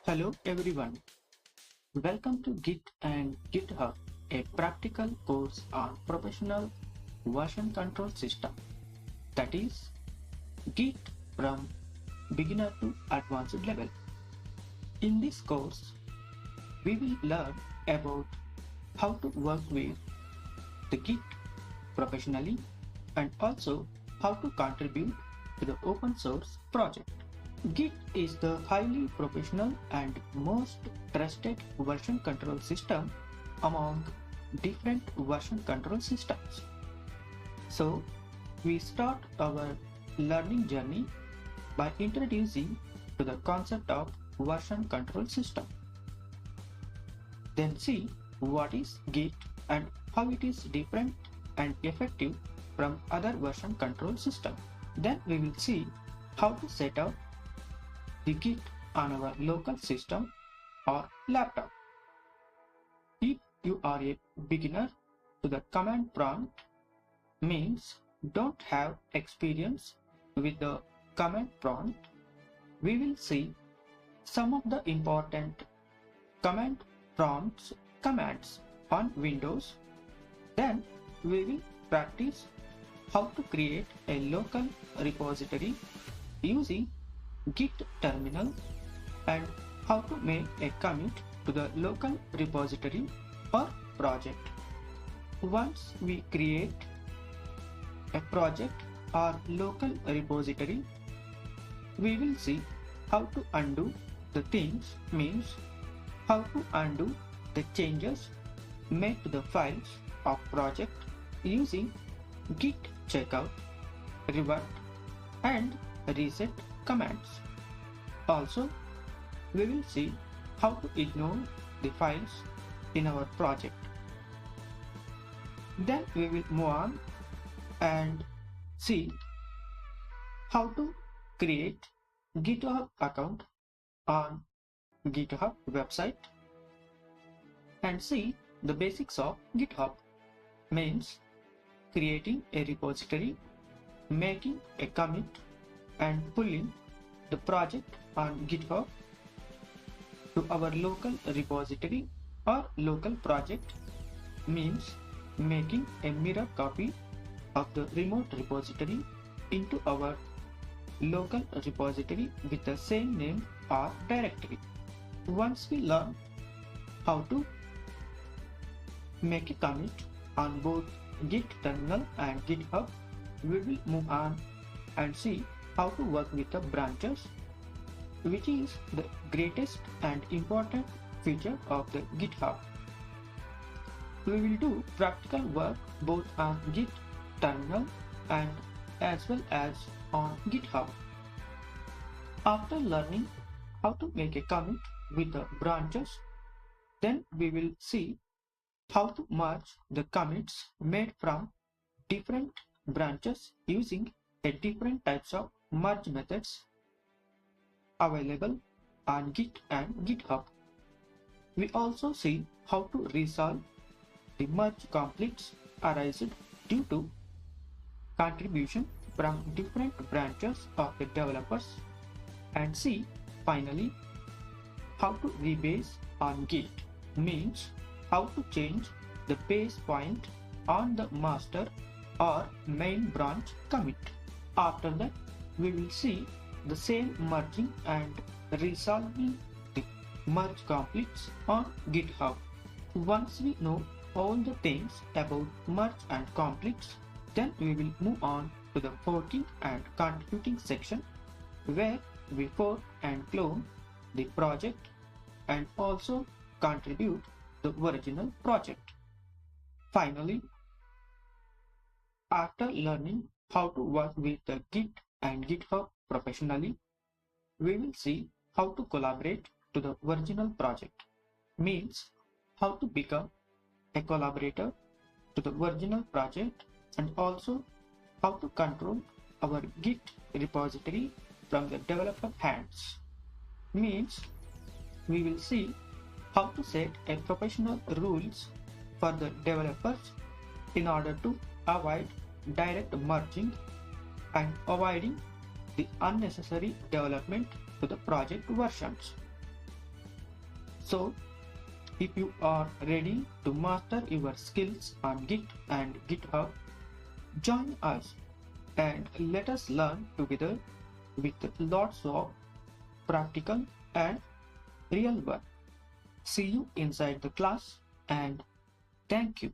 Hello everyone, welcome to Git and GitHub, a practical course on professional version control system, that is Git from beginner to advanced level. In this course, we will learn about how to work with the Git professionally and also how to contribute to the open source project. Git is the highly professional and most trusted version control system among different version control systems. So, we start our learning journey by introducing to the concept of version control system. Then see what is Git and how it is different and effective from other version control system. Then we will see how to set up the Git on our local system or laptop. If you are a beginner to the command prompt, means don't have experience with the command prompt, we will see some of the important command prompts commands on Windows. Then we will practice how to create a local repository using Git terminal and how to make a commit to the local repository or project. Once we create a project or local repository, we will see how to undo the things, means how to undo the changes made to the files of project using git checkout, revert and reset commands. Also, we will see how to ignore the files in our project. Then we will move on and see how to create GitHub account on GitHub website and see the basics of GitHub, means creating a repository, making a commit and pulling the project on GitHub to our local repository or local project, means making a mirror copy of the remote repository into our local repository with the same name or directory. Once we learn how to make a commit on both Git terminal and GitHub, we will move on and see how to work with the branches, which is the greatest and important feature of the GitHub. We will do practical work both on Git terminal and as well as on GitHub. After learning how to make a commit with the branches, then we will see how to merge the commits made from different branches using a different types of merge methods available on Git and GitHub. We also see how to resolve the merge conflicts arising due to contribution from different branches of the developers, and see finally how to rebase on Git, means how to change the base point on the master or main branch commit. After that, we will see the same merging and resolving the merge conflicts on GitHub. Once we know all the things about merge and conflicts, then we will move on to the forking and contributing section, where we fork and clone the project and also contribute the original project. Finally, after learning how to work with the Git and GitHub professionally, we will see how to collaborate to the original project, means how to become a collaborator to the original project, and also how to control our Git repository from the developer hands, means we will see how to set a professional rules for the developers in order to avoid direct merging and avoiding the unnecessary development to the project versions. So, if you are ready to master your skills on Git and GitHub, join us and let us learn together with lots of practical and real work. See you inside the class and thank you.